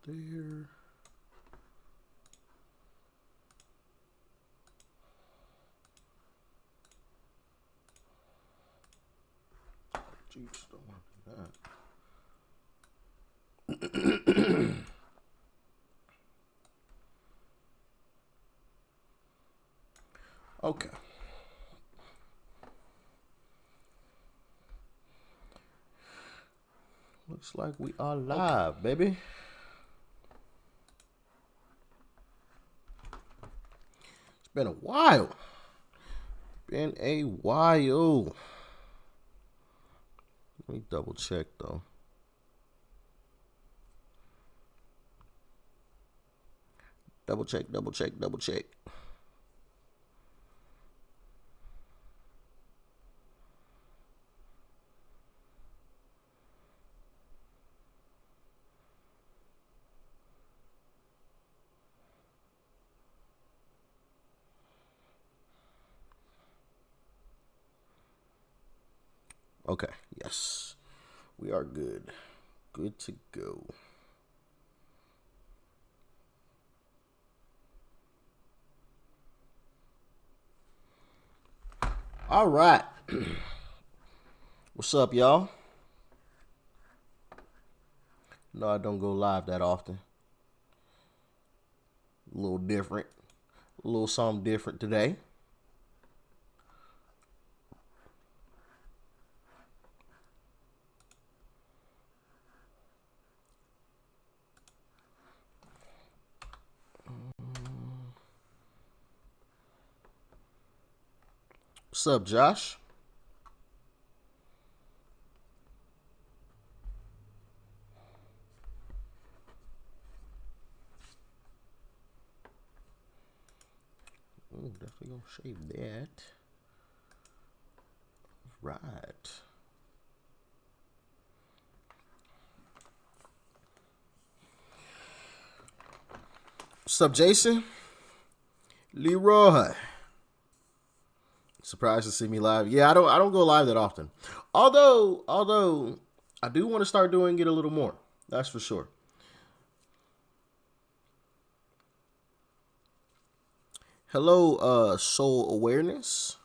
there. Jeez, don't want to do that. Okay. Looks like we are live, baby. It's been a while. Been a while. Let me double check though. Double check. Okay, yes. We are good. Good to go. All right. What's up, y'all? No, I don't go live that often. A little different. A little something different today. What's up, Josh? Ooh, definitely gonna shave that. Right. What's up, Jason? Leroy. Surprised to see me live. Yeah, I don't go live that often. Although I do want to start doing it a little more. That's for sure. Hello, Soul Awareness.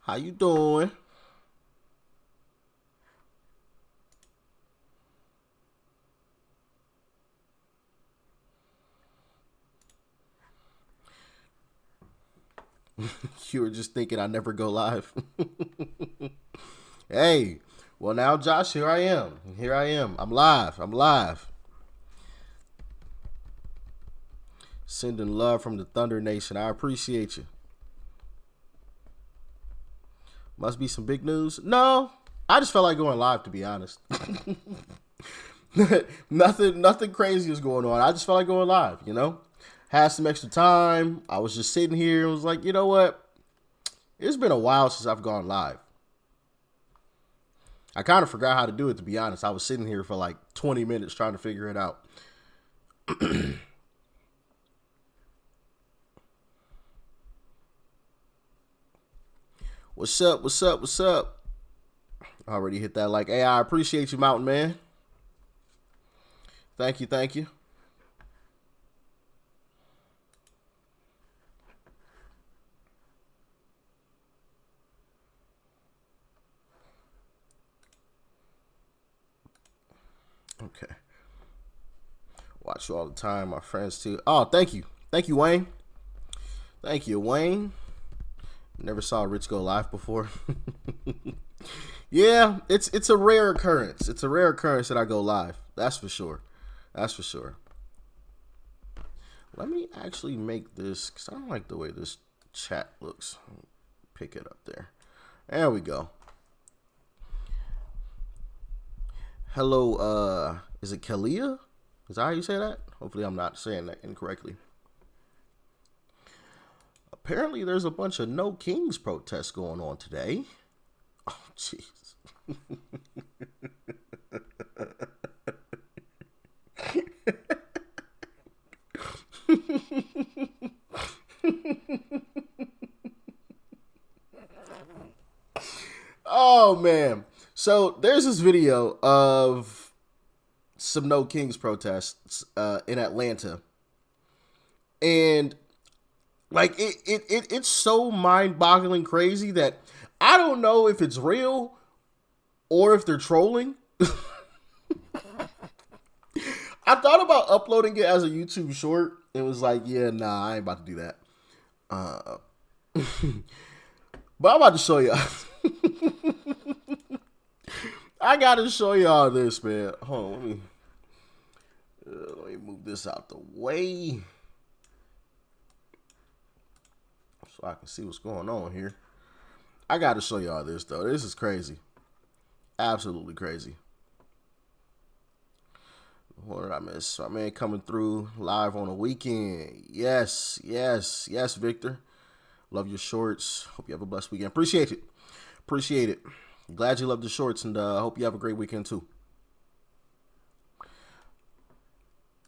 How you doing? You were just thinking I never go live. Hey, well now, Josh, here I am. I'm live. Sending love from the Thunder Nation. I appreciate you. Must be some big news. No, I just felt like going live, to be honest. Nothing crazy is going on. I just felt like going live, you know? Had some extra time. I was just sitting here and was like, you know what? It's been a while since I've gone live. I kind of forgot how to do it, to be honest. I was sitting here for like 20 minutes trying to figure it out. What's up? I already hit that like. Hey, I appreciate you, Mountain Man. Thank you. Okay. Watch you all the time, my friends too. Oh, thank you, Wayne. Thank you, Wayne. Never saw Rich go live before. Yeah, it's a rare occurrence. It's a rare occurrence that I go live. That's for sure. Let me actually make this, because I don't like the way this chat looks. Pick it up there. There we go. Hello, is it Kalia? Is that how you say that? Hopefully I'm not saying that incorrectly. Apparently there's a bunch of No Kings protests going on today. Oh, jeez. Oh, man. So there's this video of some No Kings protests in Atlanta, and like it's so mind-boggling crazy that I don't know if it's real or if they're trolling. I thought about uploading it as a YouTube short. It was like, yeah, nah, I ain't about to do that. But I'm about to show y'all. I gotta show y'all this, man. Hold on, let me move this out the way so I can see what's going on here. I gotta show y'all this though. This is crazy, absolutely crazy. What did I miss? My man coming through live on a weekend. Yes, yes, yes, Victor. Love your shorts. Hope you have a blessed weekend. Appreciate it. Appreciate it. Glad you love the shorts, and hope you have a great weekend too.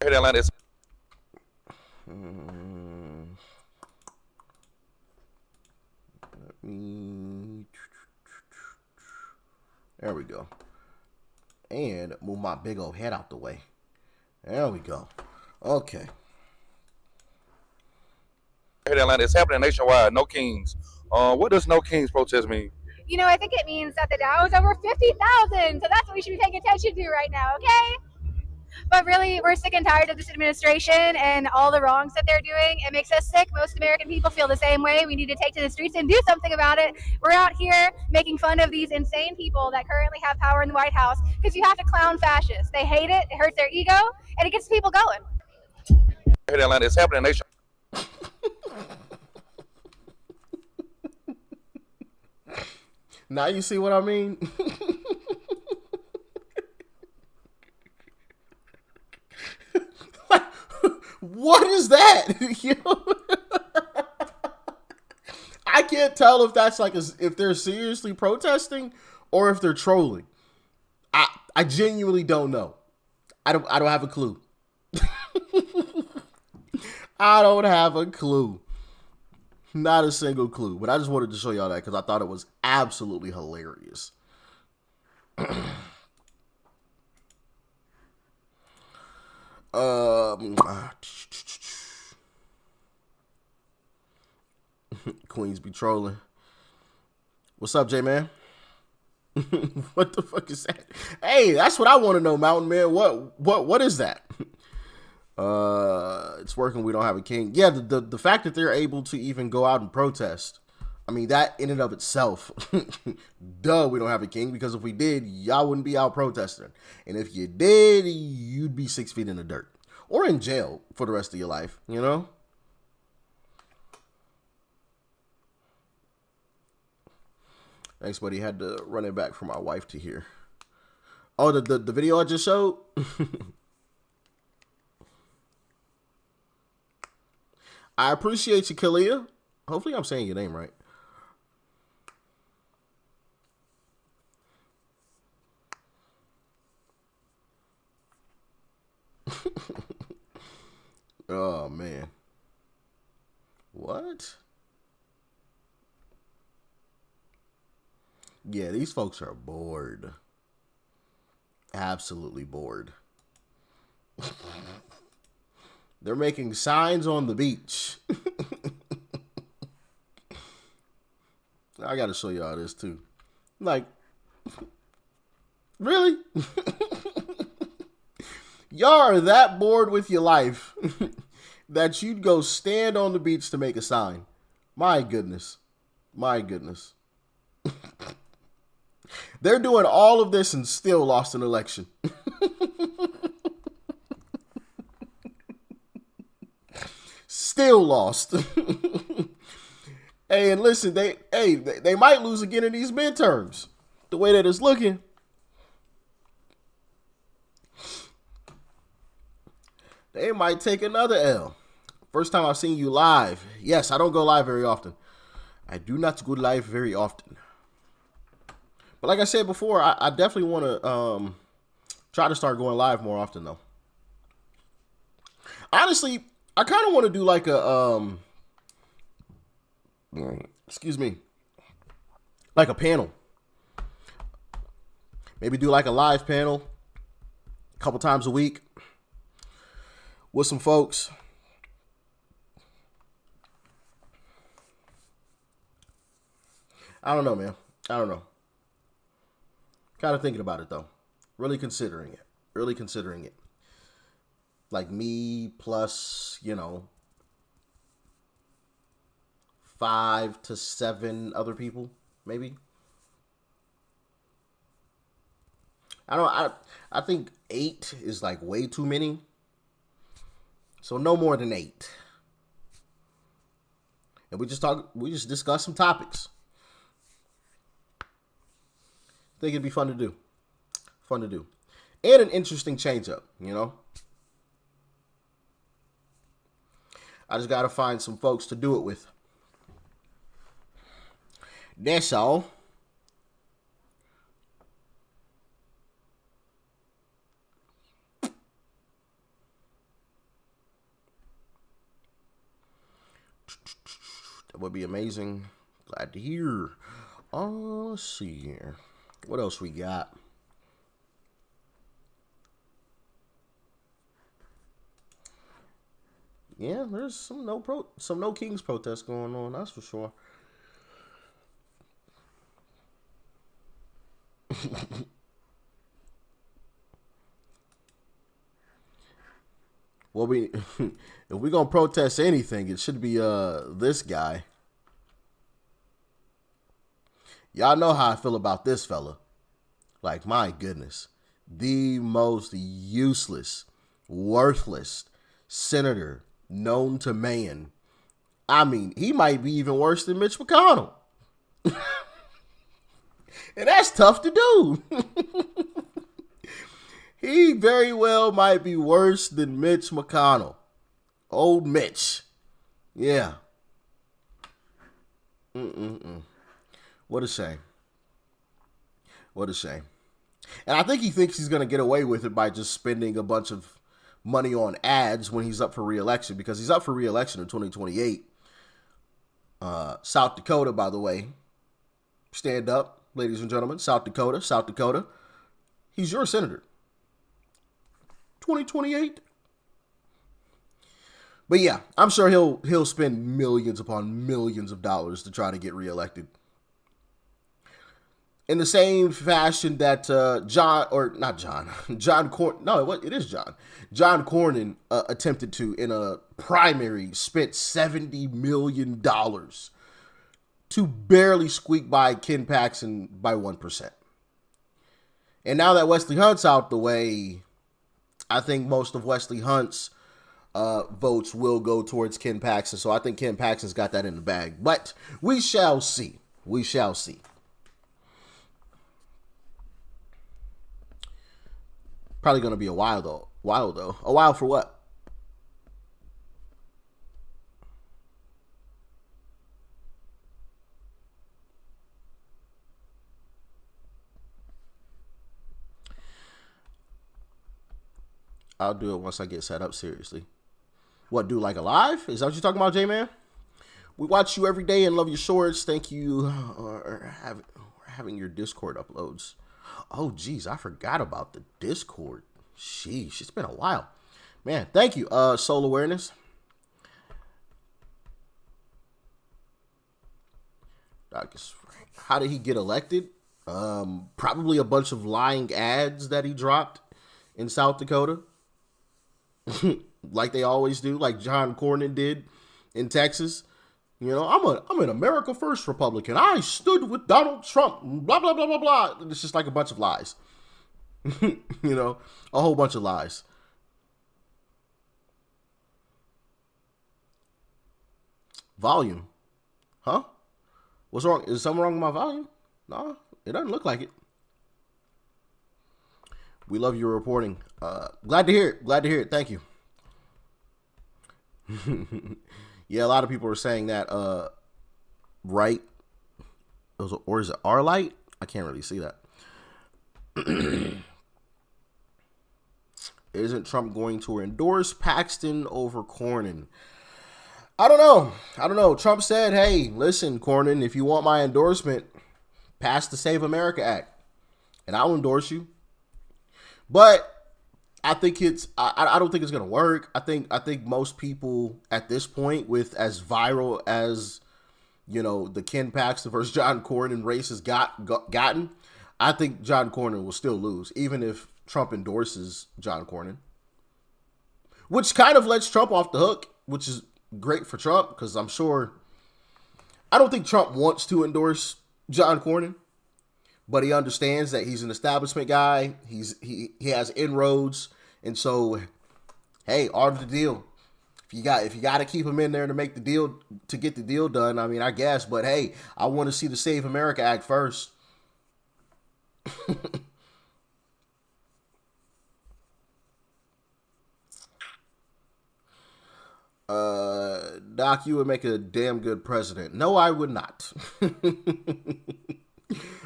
Hey, Atlanta. There we go. And move my big old head out the way. There we go. Okay. Hey, Atlanta. It's happening nationwide. No Kings. What does No Kings protest mean? You know, I think it means that the Dow is over 50,000. So that's what we should be paying attention to right now, okay? But really, we're sick and tired of this administration and all the wrongs that they're doing. It makes us sick. Most American people feel the same way. We need to take to the streets and do something about it. We're out here making fun of these insane people that currently have power in the White House because you have to clown fascists. They hate it. It hurts their ego, and it gets people going. Hey, Atlanta. It's happening nationwide. Now you see what I mean? What is that? I can't tell if that's like if they're seriously protesting or if they're trolling. I genuinely don't know. I don't have a clue. I don't have a clue. Not a single clue. But I just wanted to show y'all that because I thought it was absolutely hilarious. Queens be trolling. What's up, J-Man? What the fuck is that? Hey, that's what I want to know, Mountain Man. What is that? It's working. We don't have a king. Yeah, the fact that they're able to even go out and protest. I mean, that in and of itself, duh, we don't have a king, because if we did, y'all wouldn't be out protesting. And if you did, you'd be 6 feet in the dirt or in jail for the rest of your life, you know? Thanks, buddy. Had to run it back for my wife to hear. Oh, the video I just showed? I appreciate you, Kalia. Hopefully I'm saying your name right. Oh, man. What? Yeah, these folks are bored. Absolutely bored. They're making signs on the beach. I gotta show y'all this too. Like, really? Y'all are that bored with your life that you'd go stand on the beach to make a sign. My goodness. My goodness. They're doing all of this and still lost an election. Still lost. Hey, and listen, they might lose again in these midterms. The way that it's looking. They might take another L. First time I've seen you live. Yes, I don't go live very often. I do not go live very often. But like I said before, I definitely want to try to start going live more often, though. Honestly, I kind of want to do like a, excuse me, like a panel. Maybe do like a live panel. couple times a week with some folks. I don't know, man. I don't know. Kind of thinking about it, though. Really considering it. Really considering it. Like me plus, 5 to 7 other people, maybe. I think 8 is like way too many. So no more than 8. And we just discuss some topics. I think it'd be fun to do. Fun to do. And an interesting change up, I just got to find some folks to do it with. That's all. That would be amazing. Glad to hear. Let's see here. What else we got? Yeah, there's some no Kings protests going on, that's for sure. Well, if we're gonna protest anything, it should be this guy. Y'all know how I feel about this fella. Like, my goodness. The most useless, worthless senator known to man. I mean, he might be even worse than Mitch McConnell. And that's tough to do. He very well might be worse than Mitch McConnell. Old Mitch. Yeah. What a shame. What a shame. And I think he thinks he's going to get away with it by just spending a bunch of money on ads when he's up for re-election, because he's up for re-election in 2028. South Dakota, by the way. Stand up, ladies and gentlemen. South Dakota. He's your senator. 2028. But yeah, I'm sure he'll spend millions upon millions of dollars to try to get reelected. In the same fashion that John Cornyn attempted to in a primary, spent $70 million to barely squeak by Ken Paxton by 1%. And now that Wesley Hunt's out the way, I think most of Wesley Hunt's votes will go towards Ken Paxton. So I think Ken Paxton's got that in the bag. But we shall see. We shall see. Probably going to be a while, though. A while for what? I'll do it once I get set up, seriously. What, do like a live? Is that what you're talking about, J-Man? We watch you every day and love your shorts. Thank you for having your Discord uploads. Oh, geez, I forgot about the Discord. Sheesh, it's been a while. Man, thank you, Soul Awareness. How did he get elected? Probably a bunch of lying ads that he dropped in South Dakota. Like they always do, like John Cornyn did in Texas. I'm an America First Republican. I stood with Donald Trump. Blah, blah, blah, blah, blah. It's just like a bunch of lies. A whole bunch of lies. Volume. Huh? What's wrong? Is something wrong with my volume? No, it doesn't look like it. We love your reporting. Glad to hear it. Thank you. Yeah, a lot of people are saying that, right? Or is it our light? I can't really see that. Isn't Trump going to endorse Paxton over Cornyn? I don't know. Trump said, hey, listen, Cornyn, if you want my endorsement, pass the Save America Act, and I'll endorse you. But I think it's I don't think it's gonna work. I think most people at this point, with as viral as the Ken Paxton versus John Cornyn race has gotten, I think John Cornyn will still lose, even if Trump endorses John Cornyn, which kind of lets Trump off the hook, which is great for Trump because I don't think Trump wants to endorse John Cornyn, but he understands that he's an establishment guy. He has inroads, and so hey, art of the deal. If you got to keep him in there to make the deal, to get the deal done, I mean, I guess. But hey, I want to see the Save America Act first. Doc, you would make a damn good president. No, I would not.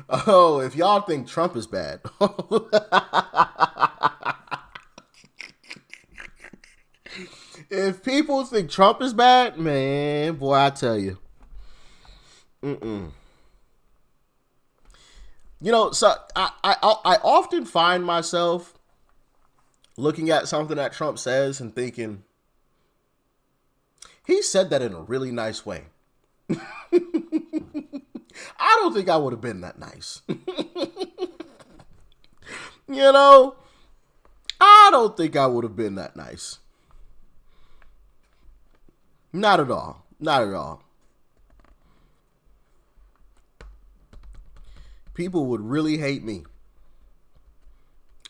Oh, if y'all think Trump is bad. If people think Trump is bad, man, boy, I tell you. So I often find myself looking at something that Trump says and thinking, he said that in a really nice way. I don't think I would have been that nice. I don't think I would have been that nice. Not at all. Not at all. People would really hate me.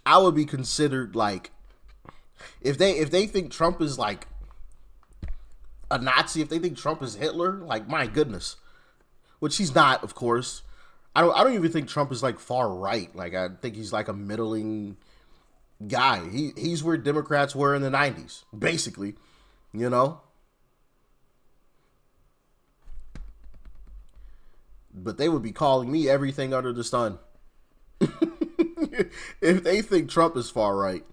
I would be considered like, if they think Trump is like a Nazi, if they think Trump is Hitler, like, my goodness. Which he's not, of course. I don't even think Trump is like far right. Like, I think he's like a middling guy. He's where Democrats were in the 90s, basically. But they would be calling me everything under the sun. If they think Trump is far right,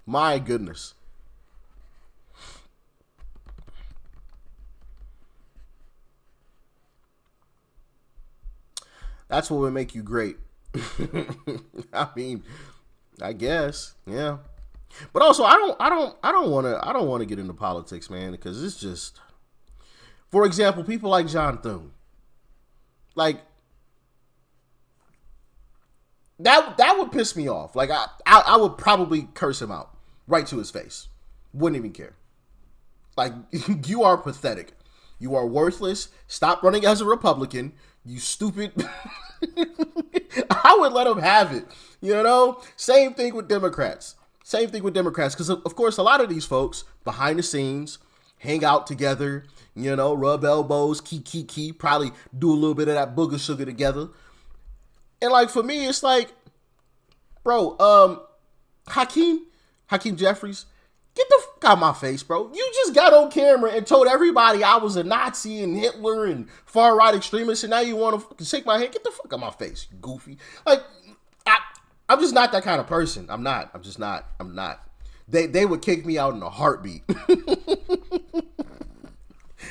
my goodness. That's what would make you great. I mean, I guess, yeah. But also, I don't want to get into politics, man, because it's just, for example, people like John Thune. Like, that would piss me off. Like, I would probably curse him out right to his face. Wouldn't even care. Like, you are pathetic. You are worthless. Stop running as a Republican. You stupid. I would let him have it. Same thing with Democrats. Because, of course, a lot of these folks behind the scenes hang out together, rub elbows, key, probably do a little bit of that booger sugar together. And, like, for me, it's like, bro, Hakeem Jeffries, get the fuck out of my face, bro. You just got on camera and told everybody I was a Nazi and Hitler and far-right extremist, and now you want to shake my hand? Get the fuck out of my face, you goofy. Like, I'm just not that kind of person. I'm not. They would kick me out in a heartbeat.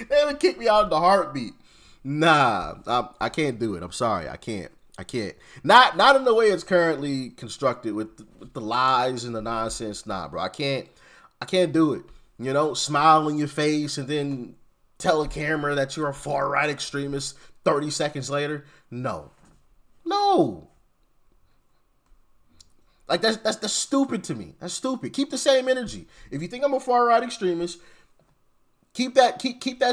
They would kick me out in a heartbeat. Nah, I can't do it. I'm sorry. I can't. Not in the way it's currently constructed with the lies and the nonsense. Nah, bro. I can't do it. Smile in your face and then tell a camera that you're a far right extremist 30 seconds later. No. Like, that's stupid to me. That's stupid. Keep the same energy. If you think I'm a far right extremist, keep that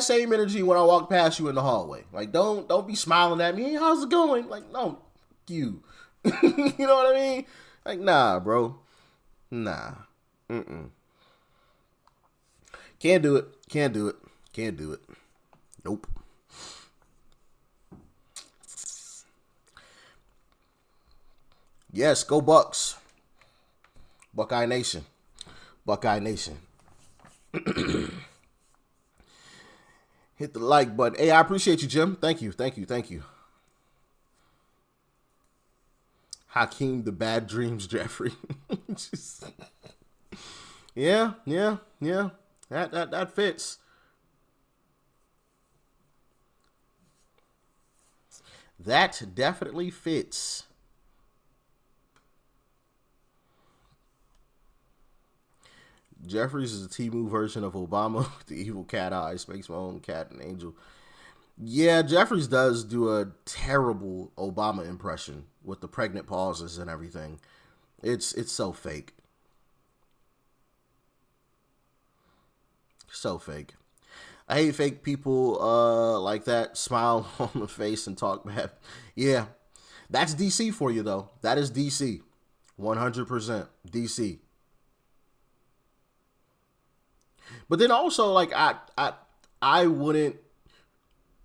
same energy when I walk past you in the hallway. Like, don't be smiling at me. Hey, how's it going? Like, no, you. You know what I mean? Like, nah, bro. Nah. Can't do it. Nope. Yes, go Bucks. Buckeye Nation. Hit the like button. Hey, I appreciate you, Jim. Thank you. Hakeem the Bad Dreams Jeffrey. Yeah. That fits. That definitely fits. Jeffries is a Temu version of Obama. The evil cat eyes makes my own cat an angel. Yeah, Jeffries does do a terrible Obama impression with the pregnant pauses and everything. It's so fake. So fake. I hate fake people like that. Smile on the face and talk bad. Yeah, that's DC for you, though. That is DC. 100% DC. But then also, like, I wouldn't,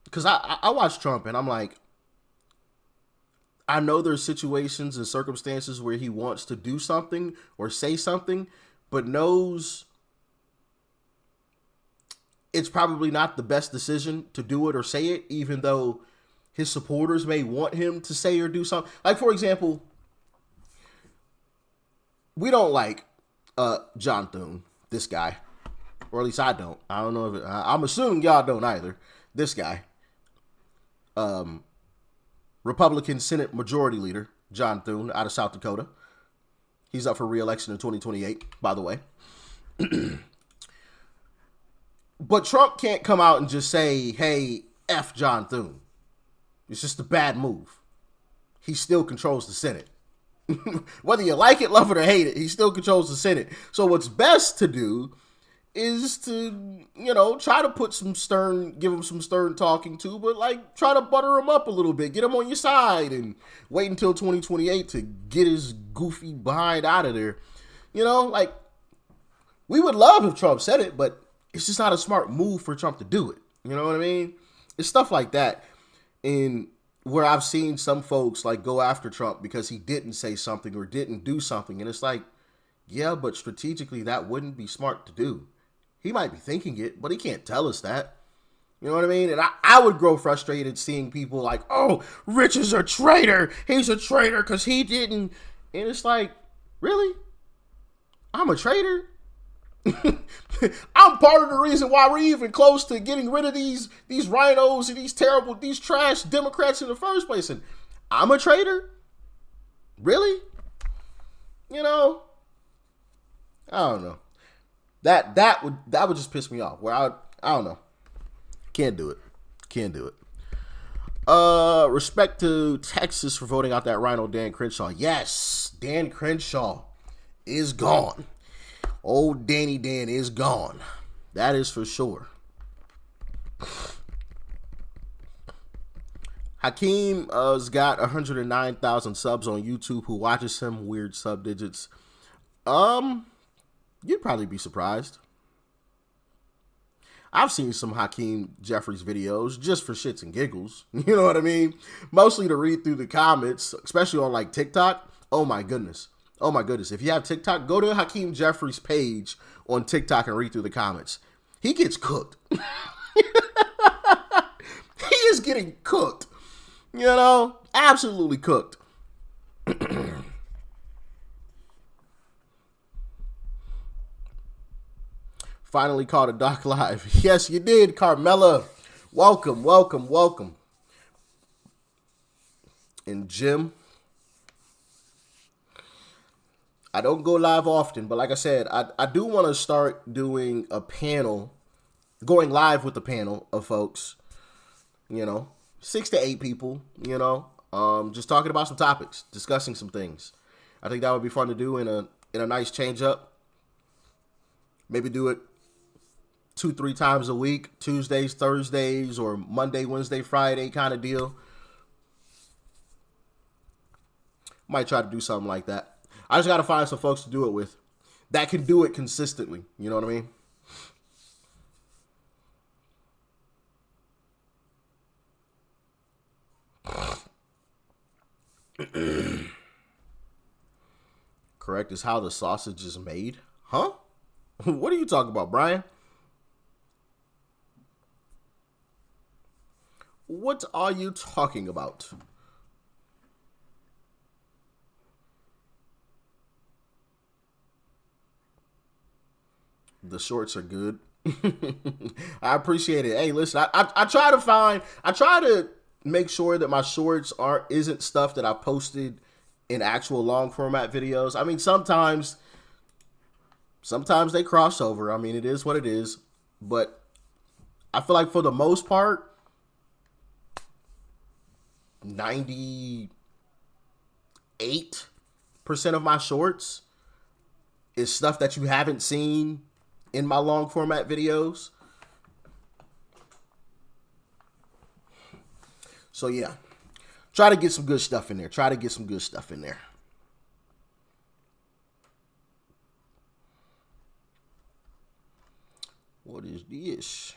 because I watch Trump and I'm like, I know there's situations and circumstances where he wants to do something or say something, but knows it's probably not the best decision to do it or say it, even though his supporters may want him to say or do something. Like, for example, we don't like John Thune, this guy. Or at least I don't. I don't know if I'm assuming y'all don't either. This guy. Republican Senate Majority Leader, John Thune, out of South Dakota. He's up for re-election in 2028, by the way. But Trump can't come out and just say, hey, F John Thune. It's just a bad move. He still controls the Senate. Whether you like it, love it, or hate it, he still controls the Senate. So what's best to do is to, try to put give him some stern talking to, but like try to butter him up a little bit, get him on your side and wait until 2028 to get his goofy behind out of there. Like, we would love if Trump said it, but it's just not a smart move for Trump to do it. You know what I mean? It's stuff like that. And where I've seen some folks like go after Trump because he didn't say something or didn't do something. And it's like, yeah, but strategically that wouldn't be smart to do. He might be thinking it, but he can't tell us that. You know what I mean? And I would grow frustrated seeing people like, oh, Rich is a traitor. He's a traitor because he didn't. And it's like, really? I'm a traitor? I'm part of the reason why we're even close to getting rid of these rhinos and these trash Democrats in the first place. And I'm a traitor? Really? I don't know. That would just piss me off. Where I don't know. Can't do it. Respect to Texas for voting out that rhino Dan Crenshaw. Yes, Dan Crenshaw is gone. Old Danny Dan is gone. That is for sure. Hakeem has got 109,000 subs on YouTube. Who watches him? Weird sub digits. You'd probably be surprised. I've seen some Hakeem Jeffries videos just for shits and giggles. You know what I mean? Mostly to read through the comments, especially on like TikTok. Oh my goodness. If you have TikTok, go to Hakeem Jeffries' page on TikTok and read through the comments. He gets cooked. He is getting cooked. Absolutely cooked. Finally caught a Doc live. Yes, you did, Carmela. Welcome. And Jim, I don't go live often, but like I said, I do want to start doing a panel, going live with a panel of folks, 6 to 8 people, just talking about some topics, discussing some things. I think that would be fun to do in a nice change up. Maybe do it 2-3 times a week, Tuesdays, Thursdays, or Monday, Wednesday, Friday kind of deal. Might try to do something like that. I just got to find some folks to do it with that can do it consistently. You know what I mean? Correct is how the sausage is made. Huh? What are you talking about, Brian? What are you talking about? The shorts are good. I appreciate it. Hey, listen, I try to make sure that my shorts isn't stuff that I posted in actual long format videos. I mean, sometimes Sometimes they cross over. I mean, it is what it is. But I feel like for the most part, 98% of my shorts is stuff that you haven't seen in my long format videos. So yeah, try to get some good stuff in there. What is this?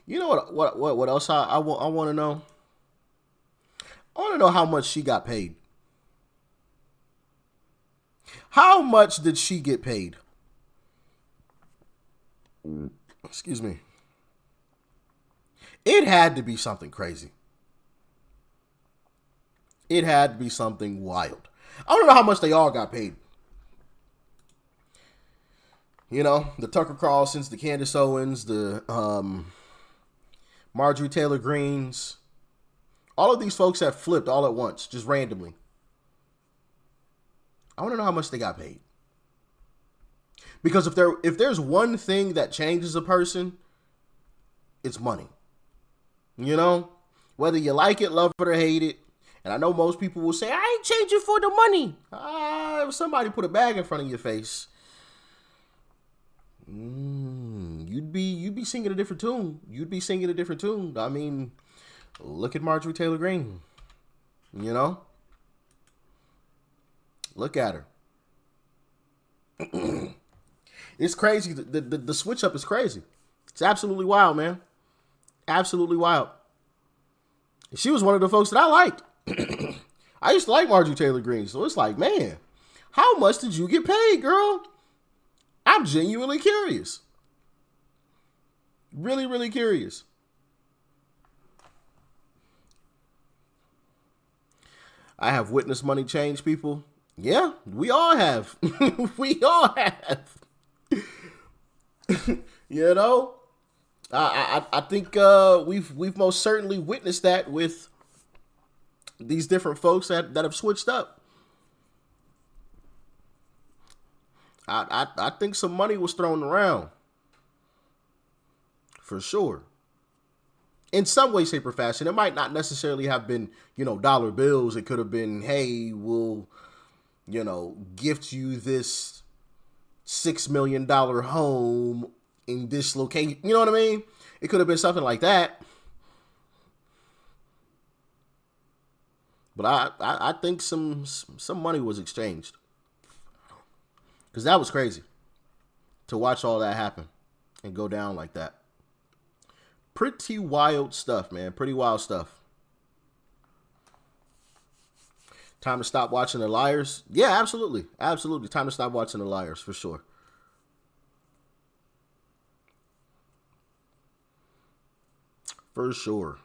You know what else I want to know? I want to know how much she got paid. How much did she get paid? Excuse me. It had to be something crazy. It had to be something wild. I don't know how much they all got paid. You know, the Tucker Carlsons, the Candace Owens, the Marjorie Taylor Greens. All of these folks that flipped all at once, just randomly. I want to know how much they got paid. Because if there's one thing that changes a person, it's money. You know? Whether you like it, love it, or hate it. And I know most people will say, I ain't changing for the money. If somebody put a bag in front of your face, you'd be singing a different tune. I mean, look at Marjorie Taylor Greene. You know? Look at her. It's crazy. The switch up is crazy. It's absolutely wild, man. Absolutely wild. She was one of the folks that I liked. I used to like Marjorie Taylor Greene. So it's like, man, how much did you get paid, girl? I'm genuinely curious. Really, really curious. I have witnessed money change people. Yeah, we all have. We all have. You know, I think we've most certainly witnessed that with these different folks that have switched up. I think some money was thrown around. For sure. In some way, shape, or fashion. It might not necessarily have been, dollar bills. It could have been, hey, we'll, gift you this $6 million home in this location. You know what I mean? It could have been something like that. But I think some money was exchanged. Because that was crazy. To watch all that happen and go down like that. Pretty wild stuff, man. Pretty wild stuff. Time to stop watching The Liars? Yeah, absolutely. Absolutely. Time to stop watching The Liars, for sure. For sure.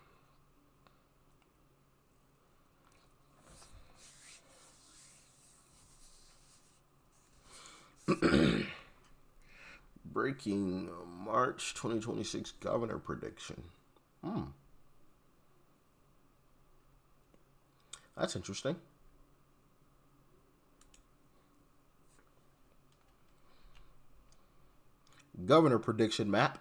Breaking March 2026 governor prediction. That's interesting. Governor prediction map.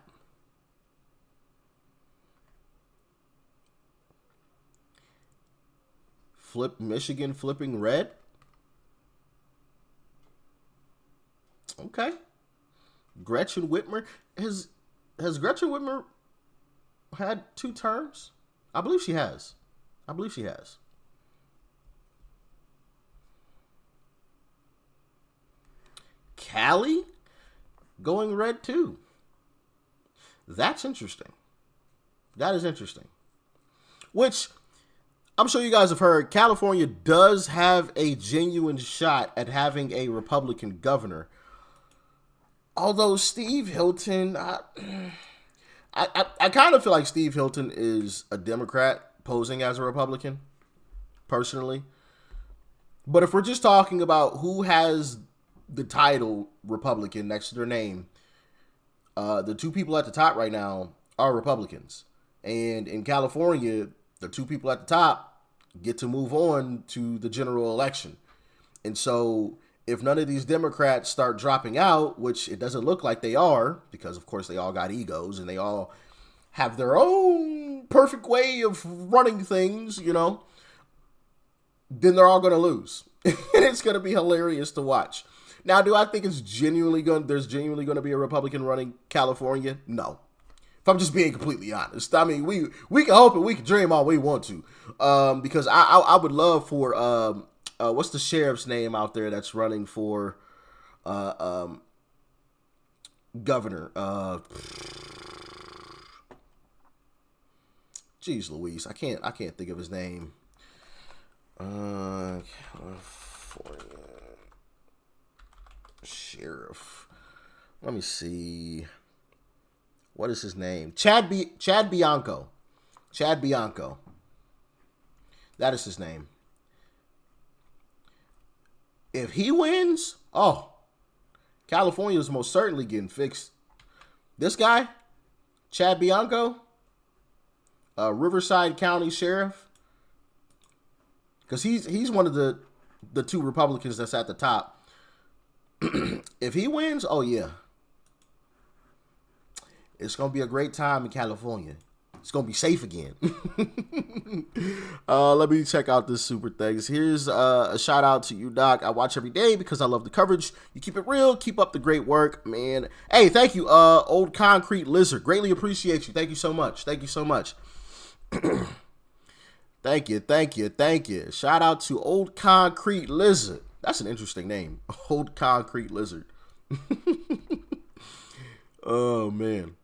Michigan flipping red. Okay. Gretchen Whitmer. Has Gretchen Whitmer had 2 terms? I believe she has. Cali going red too. That's interesting. That is interesting. Which I'm sure you guys have heard, California does have a genuine shot at having a Republican governor. Although Steve Hilton, I kind of feel like Steve Hilton is a Democrat posing as a Republican, personally. But if we're just talking about who has the title Republican next to their name, the 2 people at the top right now are Republicans. And in California, the 2 people at the top get to move on to the general election. And so if none of these Democrats start dropping out, which it doesn't look like they are, because of course they all got egos and they all have their own perfect way of running things, you know, then they're all going to lose. And it's going to be hilarious to watch. Now, do I think there's genuinely going to be a Republican running California? No. If I'm just being completely honest. I mean, we can hope and we can dream all we want to. Because I would love for, what's the sheriff's name out there that's running for governor? Jeez Louise, I can't think of his name. California sheriff. Let me see. What is his name? Chad Bianco. Chad Bianco. That is his name. If he wins, California is most certainly getting fixed. This guy, Chad Bianco, Riverside County Sheriff, because he's one of the two Republicans that's at the top. If he wins, oh yeah, it's gonna be a great time in California. It's gonna be safe again. Let me check out this super thanks. Here's a shout out to you, Doc. I watch every day because I love the coverage. You keep it real. Keep up the great work, man. Hey, thank you, Old Concrete Lizard. Greatly appreciate you. Thank you so much. Thank you so much. Thank you. Shout out to Old Concrete Lizard. That's an interesting name. Old Concrete Lizard. Oh, man.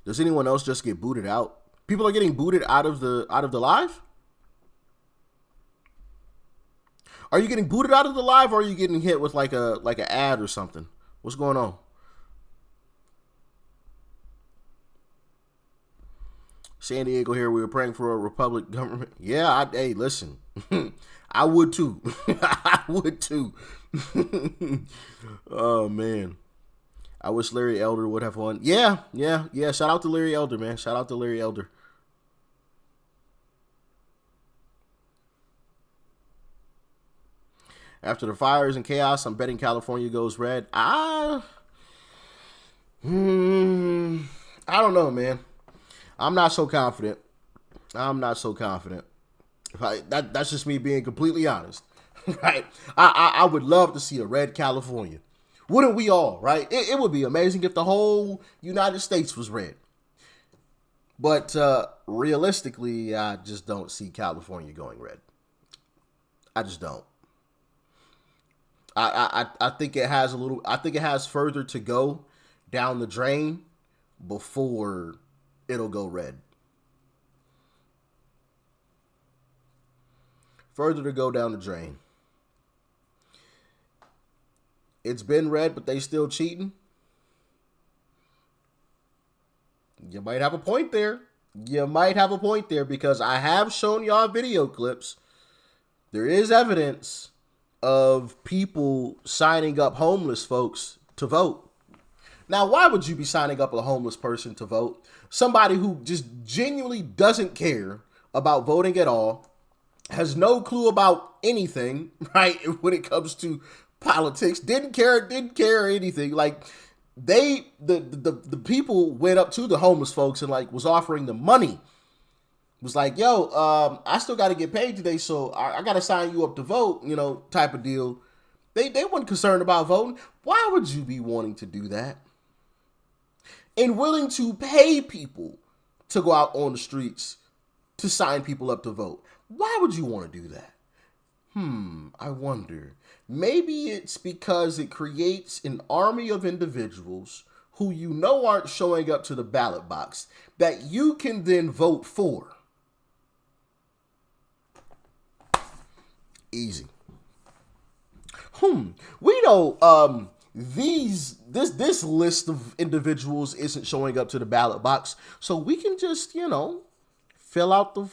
Does anyone else just get booted out? People are getting booted out of the live? Are you getting booted out of the live, or are you getting hit with like an ad or something? What's going on? San Diego here. We were praying for a Republic government. Yeah, hey, listen. I would too. I would too. Oh, man. I wish Larry Elder would have won. Yeah. Shout out to Larry Elder, man. Shout out to Larry Elder. After the fires and chaos, I'm betting California goes red. I don't know, man. I'm not so confident. That's just me being completely honest. Right? I would love to see a red California. Wouldn't we all, right? It would be amazing if the whole United States was red. But realistically, I just don't see California going red. I just don't. I think it has further to go down the drain before it'll go red. Further to go down the drain. It's been red, but they still cheating. You might have a point there. Because I have shown y'all video clips. There is evidence of people signing up homeless folks to vote. Now, why would you be signing up a homeless person to vote? Somebody who just genuinely doesn't care about voting at all, has no clue about anything, right, when it comes to politics, didn't care anything. Like, the people went up to the homeless folks and like was offering them money. Was like, yo, I still got to get paid today, so I got to sign you up to vote, you know, type of deal. They weren't concerned about voting. Why would you be wanting to do that? And willing to pay people to go out on the streets to sign people up to vote. Why would you want to do that? I wonder. Maybe it's because it creates an army of individuals who you know aren't showing up to the ballot box that you can then vote for. Easy. We know this list of individuals isn't showing up to the ballot box, so we can just, you know, fill out the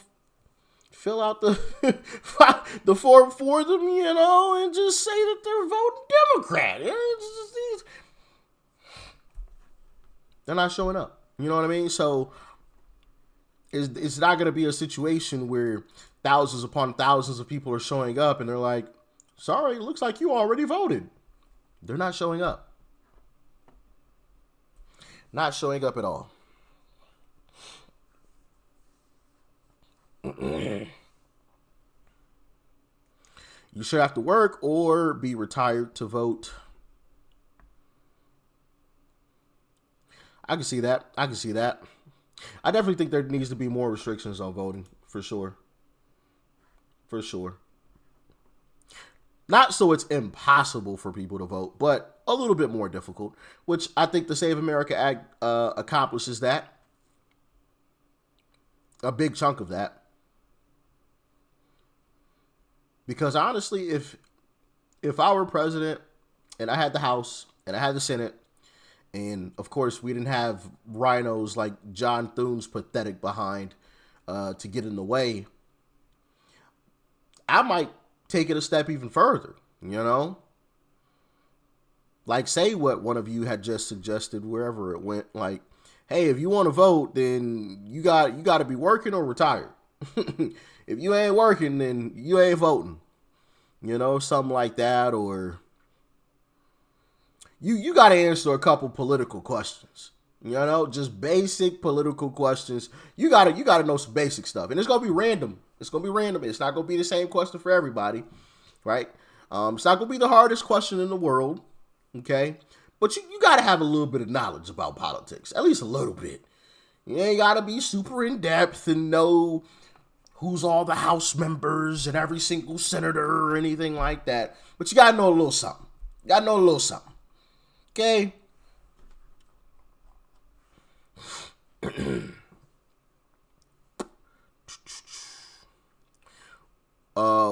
the form for them, you know, and just say that they're voting Democrat. They're not showing up. You know what I mean? So It's not going to be a situation where thousands upon thousands of people are showing up and they're like, sorry, it looks like you already voted. They're not showing up. Not showing up at all. You should have to work or be retired to vote. I can see that. I can see that. I definitely think there needs to be more restrictions on voting, for sure. For sure. Not so it's impossible for people to vote, but a little bit more difficult, which I think the Save America Act accomplishes that. A big chunk of that. Because honestly, if I were president and I had the House and I had the Senate, and of course we didn't have rhinos like John Thune's pathetic behind to get in the way, I might take it a step even further, you know? Like, say what one of you had just suggested wherever it went, like, hey, if you want to vote, then you got to be working or retired. If you ain't working, then you ain't voting. You know, something like that. Or you got to answer a couple political questions. You know, just basic political questions. You got to know some basic stuff. And it's going to be random. It's going to be random. It's not going to be the same question for everybody, right? It's not going to be the hardest question in the world, okay? But you got to have a little bit of knowledge about politics, at least a little bit. You ain't got to be super in depth and know who's all the House members and every single senator or anything like that. But you got to know a little something. You got to know a little something, okay?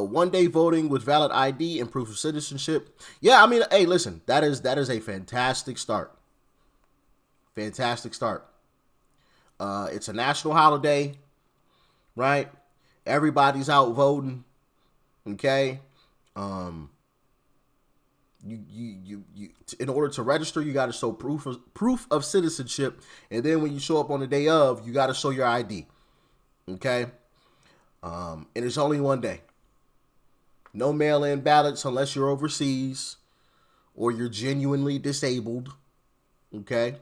One day voting with valid ID and proof of citizenship. Yeah, I mean, hey, listen, that is a fantastic start. Fantastic start. It's a national holiday, right? Everybody's out voting. Okay. You in order to register, you got to show proof of citizenship, and then when you show up on the day of, you got to show your ID. Okay. And it's only one day. No mail-in ballots unless you're overseas or you're genuinely disabled. Okay.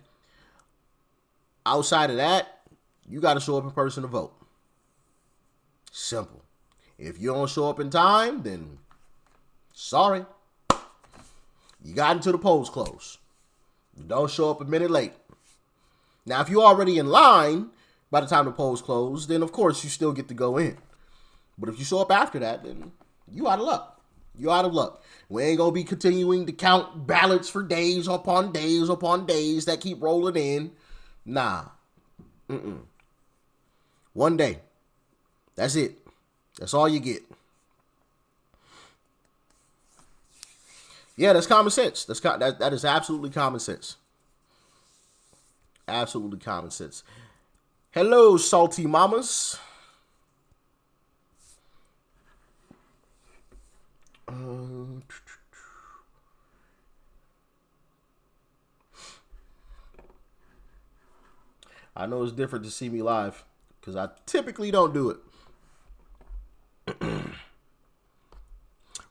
Outside of that, you got to show up in person to vote. Simple. If you don't show up in time, then sorry. You got until the polls close. You don't show up a minute late. Now, if you're already in line by the time the polls close, then of course you still get to go in. But if you show up after that, then you out of luck. You out of luck. We ain't going to be continuing to count ballots for days upon days upon days that keep rolling in. Nah. One day. That's it. That's all you get. Yeah, that's common sense. That is absolutely common sense. Absolutely common sense. Hello, salty mamas. I know it's different to see me live because I typically don't do it.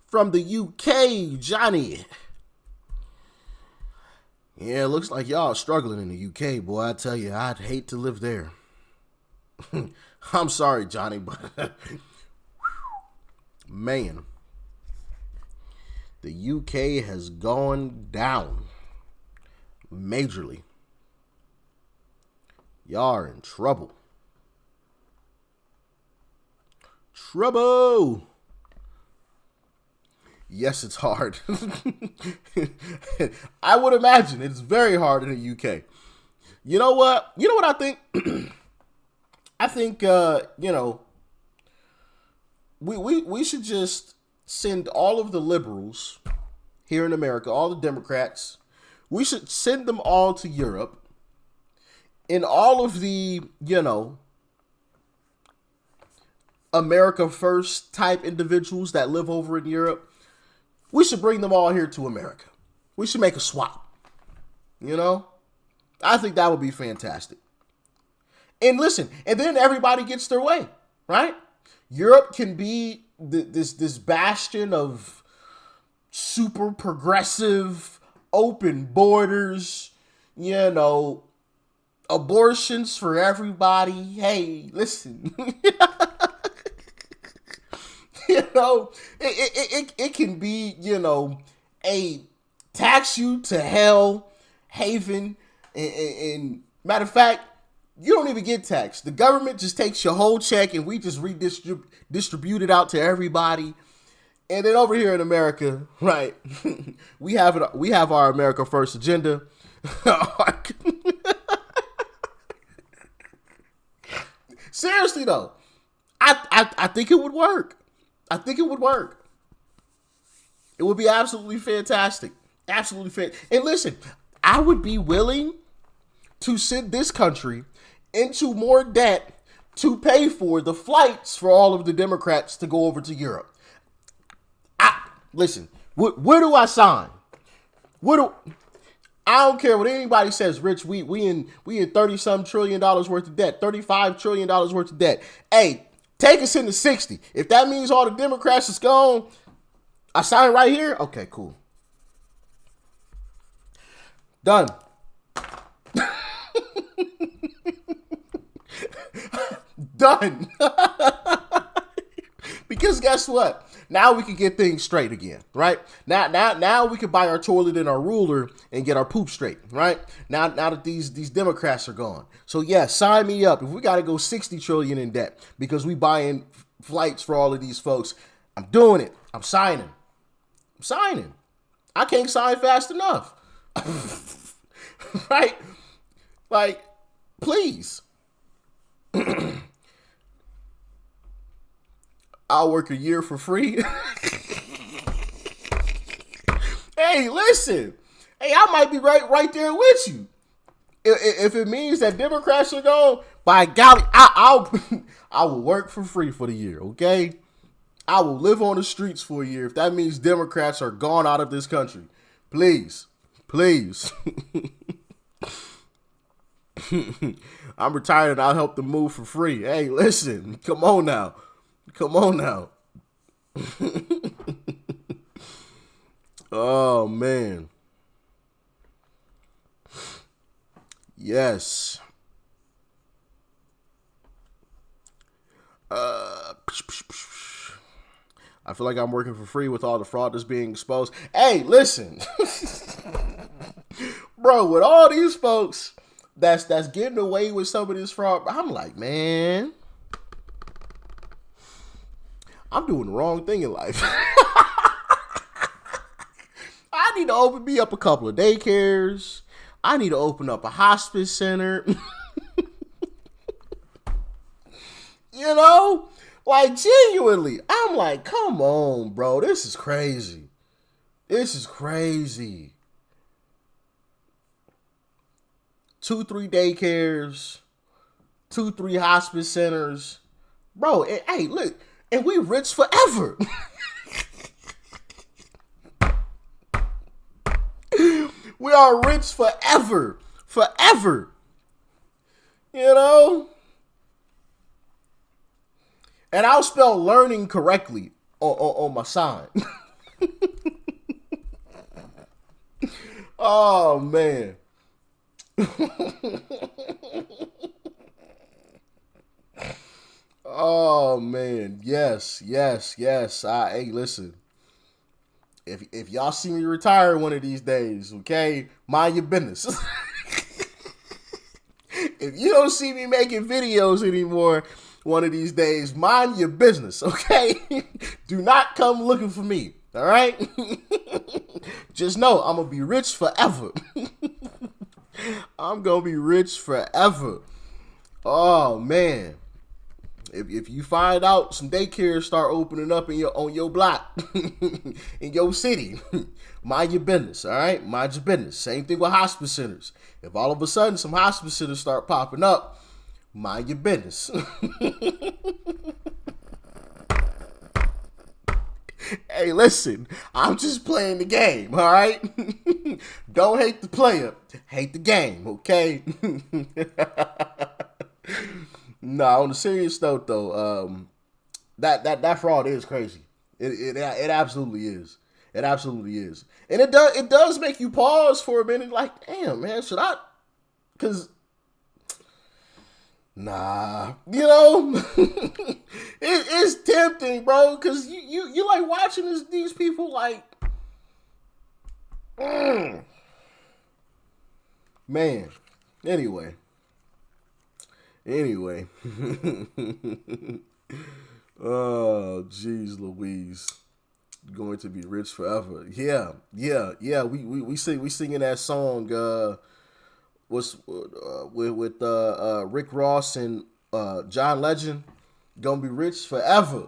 From the UK, Johnny. Yeah, it looks like y'all are struggling in the UK, boy. I tell you, I'd hate to live there. I'm sorry, Johnny, but man, the UK has gone down majorly. Y'all are in trouble. Trouble. Yes, it's hard. I would imagine it's very hard in the UK. You know what? You know what I think? I think, we should just send all of the liberals here in America, all the Democrats, we should send them all to Europe. And all of the, America First type individuals that live over in Europe, we should bring them all here to America. We should make a swap. I think that would be fantastic. And listen, and then everybody gets their way, right? Europe can be this bastion of super progressive, open borders, abortions for everybody. Hey, listen, it can be, a tax you to hell haven. And matter of fact, you don't even get taxed. The government just takes your whole check and we just distribute it out to everybody. And then over here in America, right, we have our America First agenda. Seriously though, I think it would work. I think it would work. It would be absolutely fantastic. Absolutely fantastic. And listen, I would be willing to send this country into more debt to pay for the flights for all of the Democrats to go over to Europe. Listen, where do I sign? I don't care what anybody says, Rich. We in $30-some trillion worth of debt, $35 trillion worth of debt. Hey, take us into 60. If that means all the Democrats is gone, I sign right here. Okay, cool. Done. Done. Because guess what? Now we can get things straight again, right? Now we can buy our toilet and our ruler and get our poop straight, right? Now that these Democrats are gone. So yeah, sign me up. If we got to go 60 trillion in debt because we buying flights for all of these folks, I'm doing it. I'm signing. I can't sign fast enough. Right? Like, please. I'll work a year for free. Hey, listen. Hey, I might be right there with you. If it means that Democrats are gone, by golly, I will work for free for the year, okay? I will live on the streets for a year if that means Democrats are gone out of this country. Please. I'm retired and I'll help them move for free. Hey, listen, come on now. Oh, man. Yes. I feel like I'm working for free with all the fraud that's being exposed. Hey, listen. Bro, with all these folks that's getting away with some of this fraud, I'm like, man, I'm doing the wrong thing in life. I need to open me up a couple of daycares. I need to open up a hospice center. Like genuinely, I'm like, come on, bro. This is crazy. 2-3 daycares, 2-3 hospice centers. Bro, and, hey, look, and we rich forever. We are rich forever. And I'll spell learning correctly on my sign. Oh, man. Oh, man. Yes. Hey, listen. If y'all see me retire one of these days, okay, mind your business. If you don't see me making videos anymore one of these days, mind your business, okay? Do not come looking for me, all right? Just know I'm going to be rich forever. I'm going to be rich forever. Oh, man. If you find out some daycares start opening up on your block, in your city, mind your business, all right? Mind your business. Same thing with hospice centers. If all of a sudden some hospice centers start popping up, mind your business. Hey, listen, I'm just playing the game, all right? Don't hate the player, hate the game, okay? No, on a serious note though, that fraud is crazy. It absolutely is. It absolutely is, and it does make you pause for a minute, like, damn, man, should I? Because nah, it's tempting, bro. Because you like watching these people like, man. Anyway. Oh, jeez, Louise. Going to be rich forever. Yeah. We singing that song. Was with Rick Ross and John Legend. Gonna be rich forever.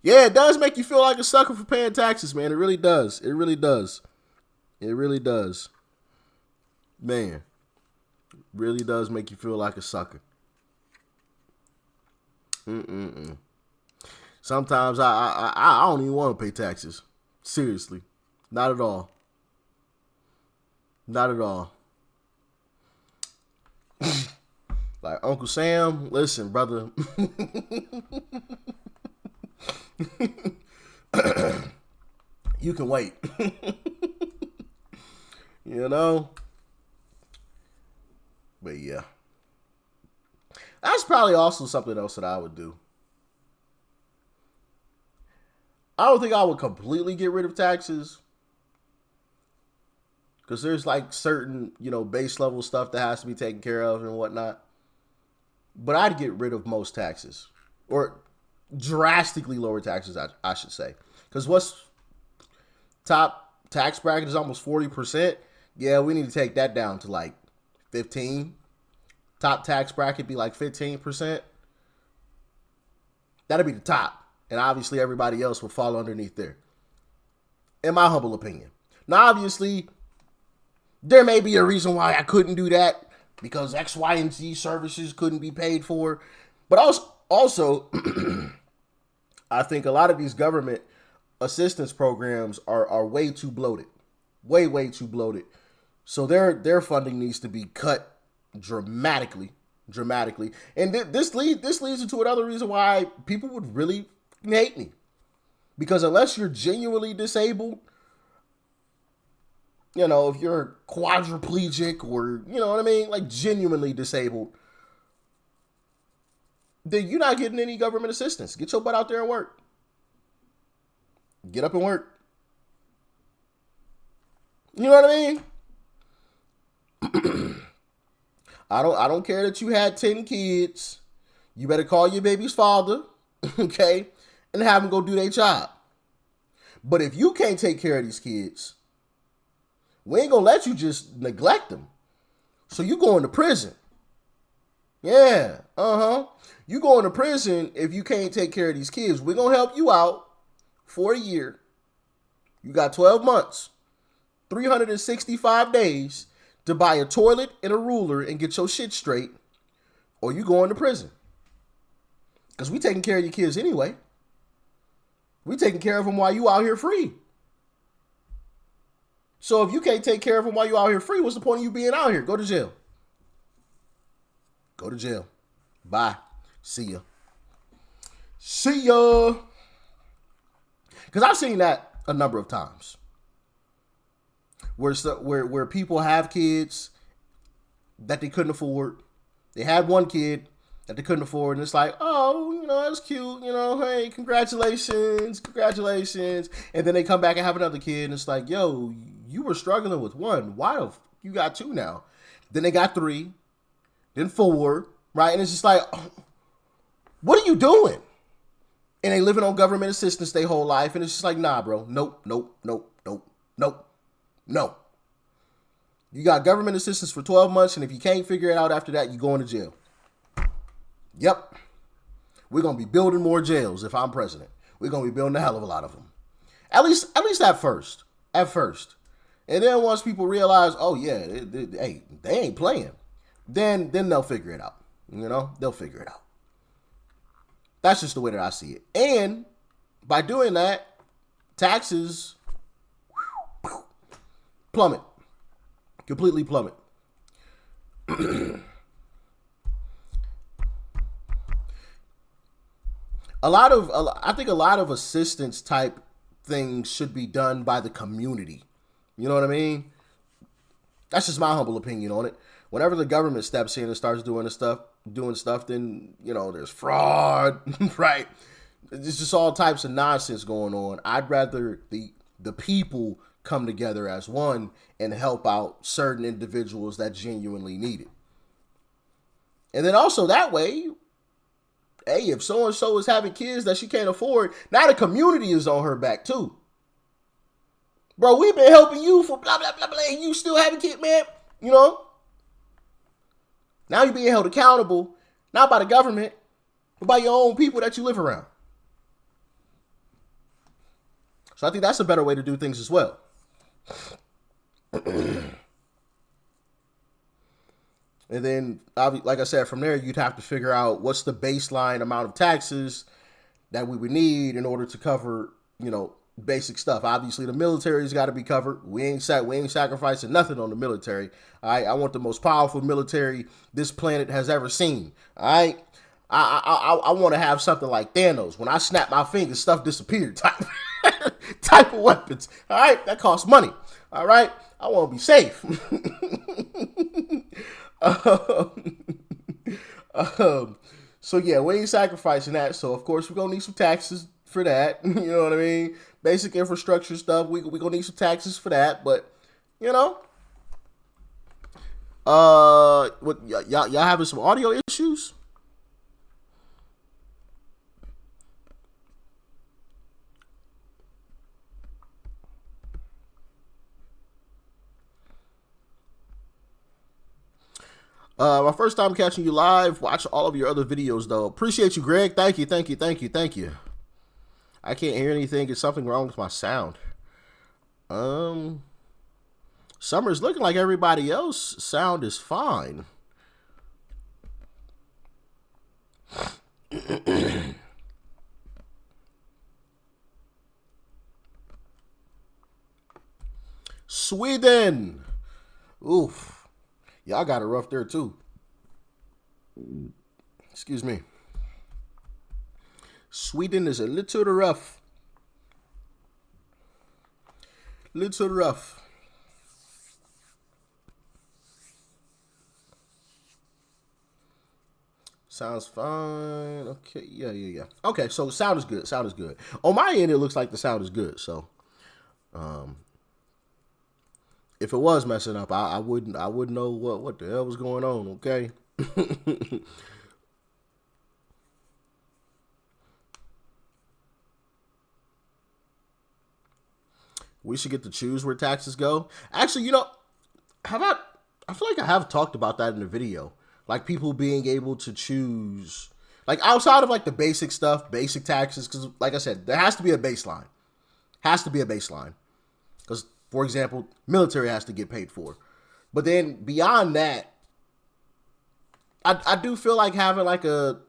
Yeah, it does make you feel like a sucker for paying taxes, man. It really does. It really does. It really does. Man, really does make you feel like a sucker. Sometimes I don't even want to pay taxes. Seriously, not at all. Not at all. Like, Uncle Sam, listen, brother. You can wait. You know? But yeah. That's probably also something else that I would do. I don't think I would completely get rid of taxes. Because there's like certain, base level stuff that has to be taken care of and whatnot. But I'd get rid of most taxes. Or drastically lower taxes, I should say. Because what's top tax bracket is almost 40%. Yeah, we need to take that down to like 15. Top tax bracket be like 15%. That'd be the top. And obviously everybody else will fall underneath there. In my humble opinion. Now, obviously, there may be a reason why I couldn't do that. Because X, Y, and Z services couldn't be paid for. But also I think a lot of these government assistance programs are way too bloated. Way too bloated. So their funding needs to be cut dramatically. And this leads into another reason why people would really hate me. Because unless you're genuinely disabled, if you're quadriplegic or, you know what I mean, like genuinely disabled, then you're not getting any government assistance. Get your butt out there and work. Get up and work. You know what I mean? I don't care that you had 10 kids. You better call your baby's father, okay, and have them go do their job. But if you can't take care of these kids, we ain't gonna let you just neglect them. So you going to prison. Yeah, You going to prison if you can't take care of these kids. We're gonna help you out for a year. You got 12 months, 365 days to buy a toilet and a ruler and get your shit straight, or you going to prison. Because we taking care of your kids anyway. We taking care of them while you out here free. So if you can't take care of them while you out here free, what's the point of you being out here? Go to jail. Go to jail. Bye. See ya. See ya. Because I've seen that a number of times. Where people have kids that they couldn't afford. They had one kid that they couldn't afford, and it's like, oh, that's cute, hey, congratulations. And then they come back and have another kid, and it's like, yo, you were struggling with one. Why you got two now? Then they got three, then four, right? And it's just like, what are you doing? And they living on government assistance their whole life, and it's just like, nah, bro, nope. No. You got government assistance for 12 months, and if you can't figure it out after that, you going to jail. Yep. We're going to be building more jails if I'm president. We're going to be building a hell of a lot of them. At least at first. At first. And then once people realize, oh, yeah, hey, they ain't playing, then they'll figure it out. They'll figure it out. That's just the way that I see it. And by doing that, taxes plummet. Completely plummet. I think a lot of assistance type things should be done by the community. You know what I mean? That's just my humble opinion on it. Whenever the government steps in and starts doing stuff, then there's fraud, right? It's just all types of nonsense going on. I'd rather the people come together as one and help out certain individuals that genuinely need it. And then also that way, hey, if so and so is having kids that she can't afford, now the community is on her back too. Bro, we've been helping you for blah blah blah blah, and you still having kids, man. Now you're being held accountable, not by the government, but by your own people that you live around. So I think that's a better way to do things as well. And then, like I said, from there, you'd have to figure out what's the baseline amount of taxes that we would need in order to cover, basic stuff. Obviously, the military's got to be covered. We ain't sacrificing nothing on the military. All right, I want the most powerful military this planet has ever seen. All right, I want to have something like Thanos. When I snap my fingers, stuff disappeared. Type of weapons. All right, that costs money. All right, I want to be safe. So yeah, we ain't sacrificing that. So of course we're gonna need some taxes for that. You know what I mean? Basic infrastructure stuff. We gonna need some taxes for that. But what y'all having some audio issues? My first time catching you live. Watch all of your other videos though. Appreciate you, Greg. Thank you. I can't hear anything. Is something wrong with my sound? Summer's looking like everybody else. Sound is fine. Sweden. Oof. Y'all got it rough there too. Excuse me. Sweden is a little rough. Little rough. Sounds fine. Okay, yeah. Okay, so the sound is good. Sound is good. On my end, it looks like the sound is good. So, if it was messing up, I wouldn't know what the hell was going on. Okay. We should get to choose where taxes go. Actually, I feel like I have talked about that in the video. Like people being able to choose, like outside of like the basic stuff, basic taxes, because like I said, there has to be a baseline. Because, for example, military has to get paid for. But then beyond that, I do feel like having like a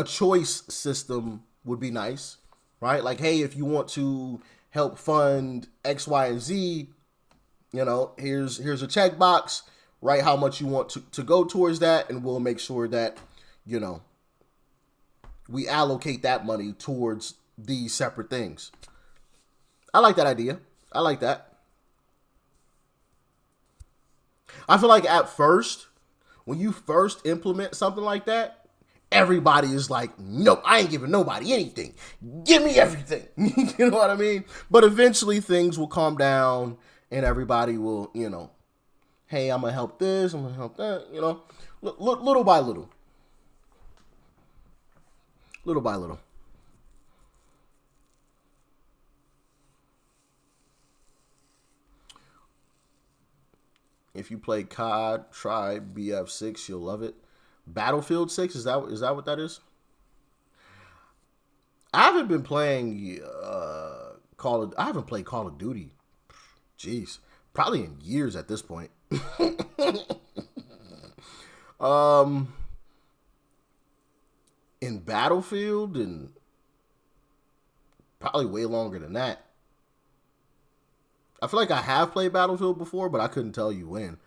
choice system would be nice, right? Like, hey, if you want to help fund X, Y, and Z, here's a checkbox, write how much you want to go towards that, and we'll make sure that, we allocate that money towards these separate things. I like that idea. I like that. I feel like at first, when you first implement something like that, everybody is like, nope, I ain't giving nobody anything. Give me everything. You know what I mean? But eventually things will calm down and everybody will, hey, I'm going to help this, I'm going to help that, little by little. Little by little. If you play COD, try BF6, you'll love it. Battlefield 6, is that what that is? I haven't been playing I haven't played Call of Duty. Jeez, probably in years at this point. In Battlefield, and probably way longer than that. I feel like I have played Battlefield before, but I couldn't tell you when.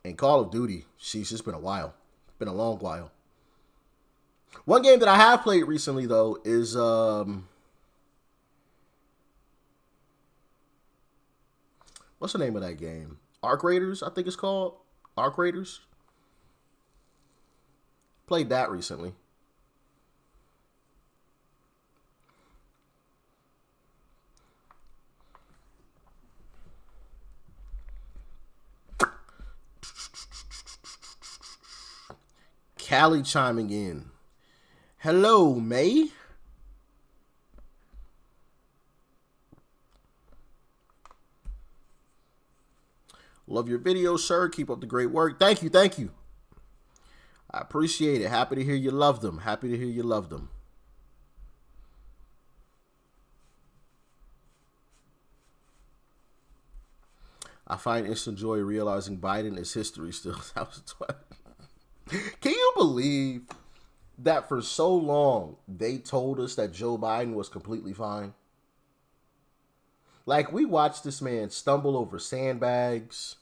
And Call of Duty, sheesh, it's been a while. It's been a long while. One game that I have played recently, though, is what's the name of that game? Arc Raiders, I think it's called. Arc Raiders. Played that recently. Callie chiming in. Hello, May. Love your videos, sir. Keep up the great work. Thank you, thank you. I appreciate it. Happy to hear you love them. Happy to hear you love them. I find instant joy realizing Biden is history still. Can you believe that for so long they told us that Joe Biden was completely fine? Like, we watched this man stumble over sandbags,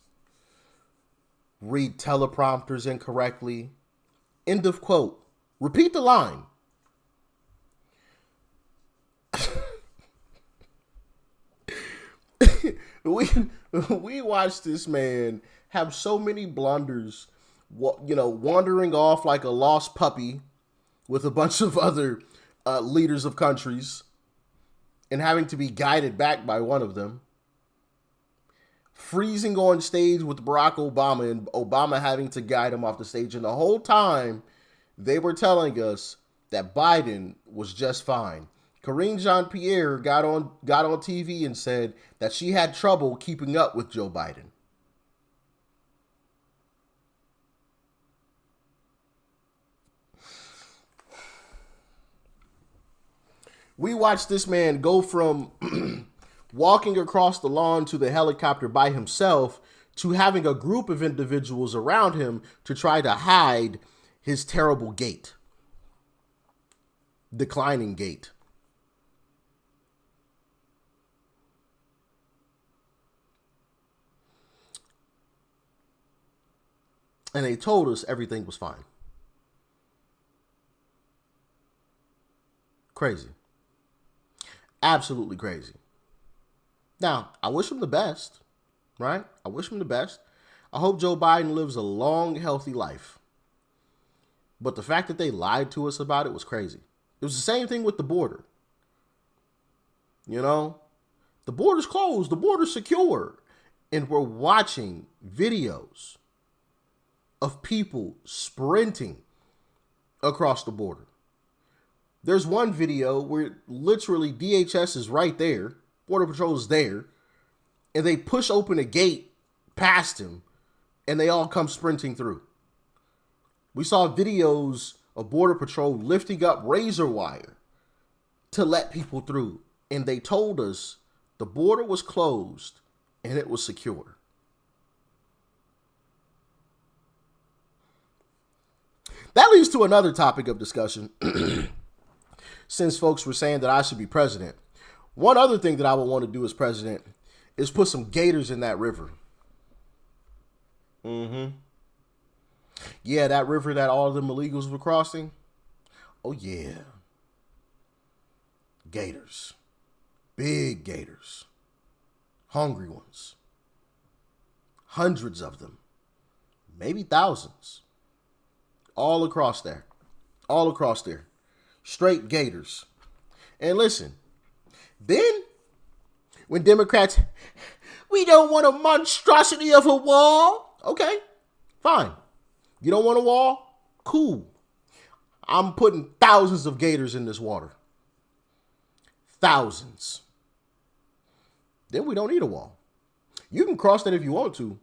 read teleprompters incorrectly. End of quote. Repeat the line. we watched this man have so many blunders, wandering off like a lost puppy with a bunch of other leaders of countries and having to be guided back by one of them. Freezing on stage with Barack Obama and Obama having to guide him off the stage. And the whole time they were telling us that Biden was just fine. Karine Jean-Pierre got on TV and said that she had trouble keeping up with Joe Biden. We watched this man go from walking across the lawn to the helicopter by himself to having a group of individuals around him to try to hide his terrible gait. Declining gait. And they told us everything was fine. Crazy. Absolutely crazy. Now, I wish him the best, right? I wish him the best. I hope Joe Biden lives a long, healthy life. But the fact that they lied to us about it was crazy. It was the same thing with the border. You know, the border's closed, the border's secure. And we're watching videos of people sprinting across the border. There's one video where literally DHS is right there, Border Patrol is there, and they push open a gate past him, and they all come sprinting through. We saw videos of Border Patrol lifting up razor wire to let people through, and they told us the border was closed and it was secure. That leads to another topic of discussion. Since folks were saying that I should be president, one other thing that I would want to do as president is put some gators in that river. Yeah, that river that all of them illegals were crossing. Oh, yeah. Gators. Big gators. Hungry ones. Hundreds of them. Maybe thousands. All across there. All across there. Straight gators. And listen, then when Democrats, we don't want a monstrosity of a wall. Okay, fine. You don't want a wall? Cool. I'm putting thousands of gators in this water. Thousands. Then we don't need a wall. You can cross that if you want to.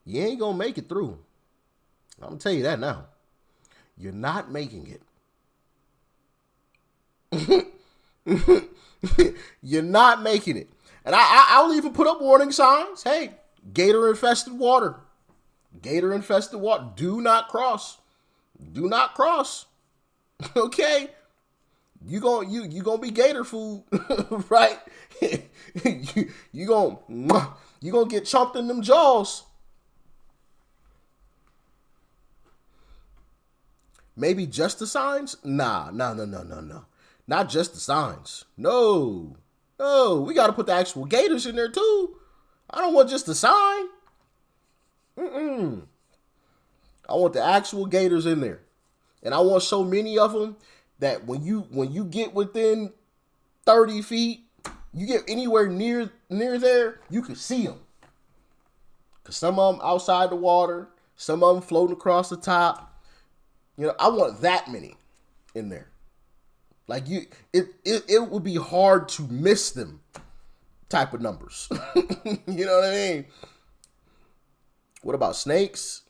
You ain't gonna make it through. I'm gonna tell you that now. You're not making it. You're not making it. And I'll even put up warning signs. Hey, gator infested water. Gator infested water. Do not cross. Do not cross. Okay? You gonna be gator food, right? you gonna get chomped in them jaws. Maybe just the signs? Nah, no. Not just the signs. No. We got to put the actual gators in there too. I don't want just the sign. I want the actual gators in there. And I want so many of them that when you get within 30 feet, you get anywhere near there, you can see them. Because some of them outside the water, some of them floating across the top. I want that many in there. Like it would be hard to miss them type of numbers. You know what I mean? What about snakes?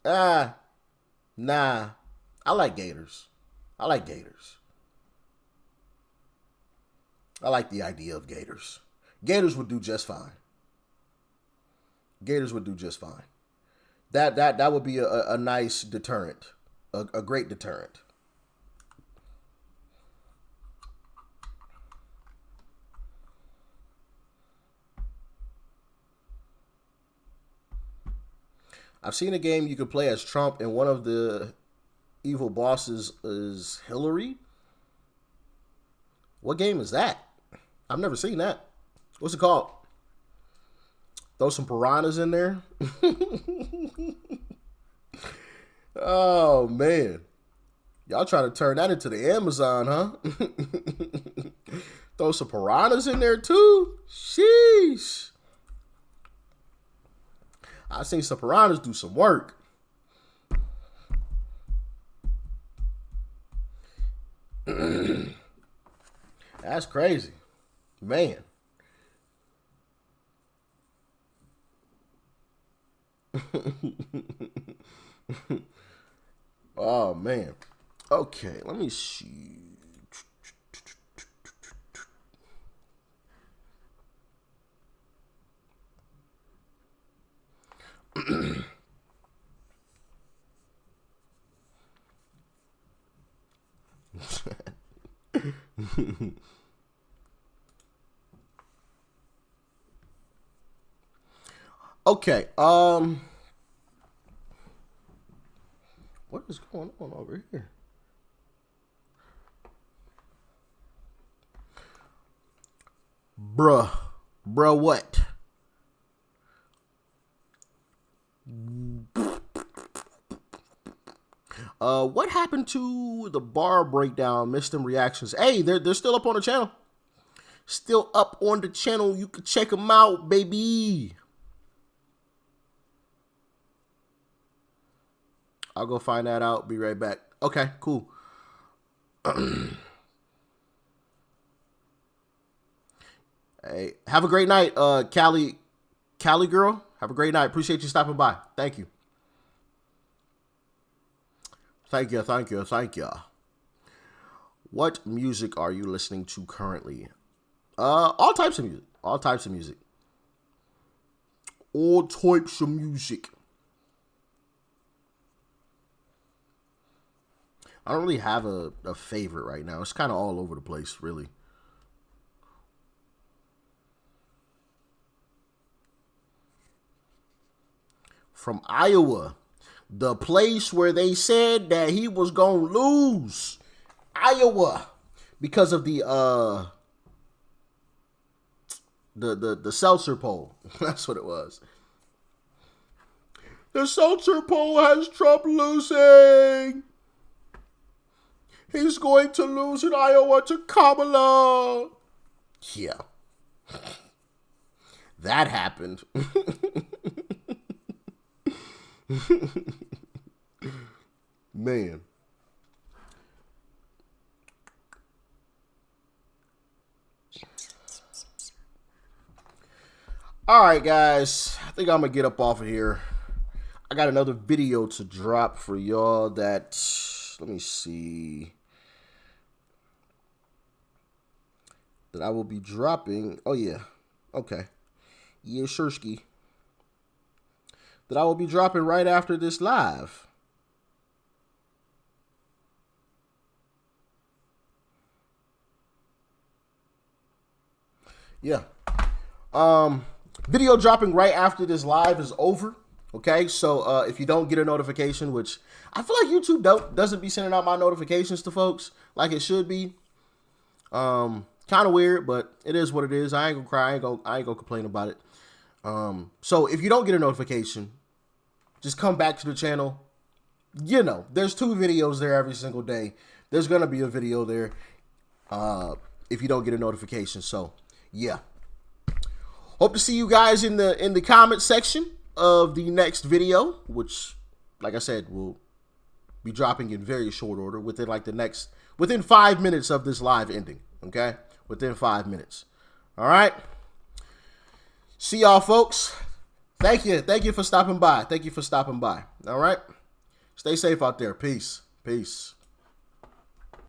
Nah. I like gators. I like the idea of gators. Gators would do just fine. That would be a nice deterrent. A great deterrent. I've seen a game you could play as Trump and one of the evil bosses is Hillary. What game is that? I've never seen that. What's it called? Throw some piranhas in there. Oh, man. Y'all trying to turn that into the Amazon, huh? Throw some piranhas in there, too? Sheesh. I seen some piranhas do some work. That's crazy. Man. Oh, man. Okay, let me see. Okay, what is going on over here? Bruh, what? What happened to the bar breakdown? Missed them reactions. Hey, they're still up on the channel. Still up on the channel. You can check them out, baby. I'll go find that out. Be right back. Okay, cool. Hey, have a great night, Cali girl. Have a great night. Appreciate you stopping by. Thank you. Thank you. What music are you listening to currently? All types of music. All types of music. I don't really have a favorite right now. It's kind of all over the place, really. From Iowa, the place where they said that he was gonna lose. Iowa, because of the Seltzer poll. That's what it was. The Seltzer poll has Trump losing. He's going to lose in Iowa to Kamala. Yeah. That happened. Man. All right, guys. I think I'm going to get up off of here. I got another video to drop for y'all that, let me see, that I will be dropping. Oh, yeah. Okay. Yeah, Shursky. That I will be dropping right after this live. Yeah. Video dropping right after this live is over. Okay, so if you don't get a notification, which I feel like YouTube doesn't be sending out my notifications to folks like it should be. Kind of weird, but it is what it is. I ain't gonna cry. I ain't gonna complain about it. So if you don't get a notification, just come back to the channel. You know, there's 2 videos there every single day. There's gonna be a video there. If you don't get a notification. So yeah. Hope to see you guys in the comment section of the next video, which, like I said, will be dropping in very short order within 5 minutes of this live ending. Okay, within 5 minutes. All right. See y'all, folks. Thank you for stopping by. All right. Stay safe out there. Peace.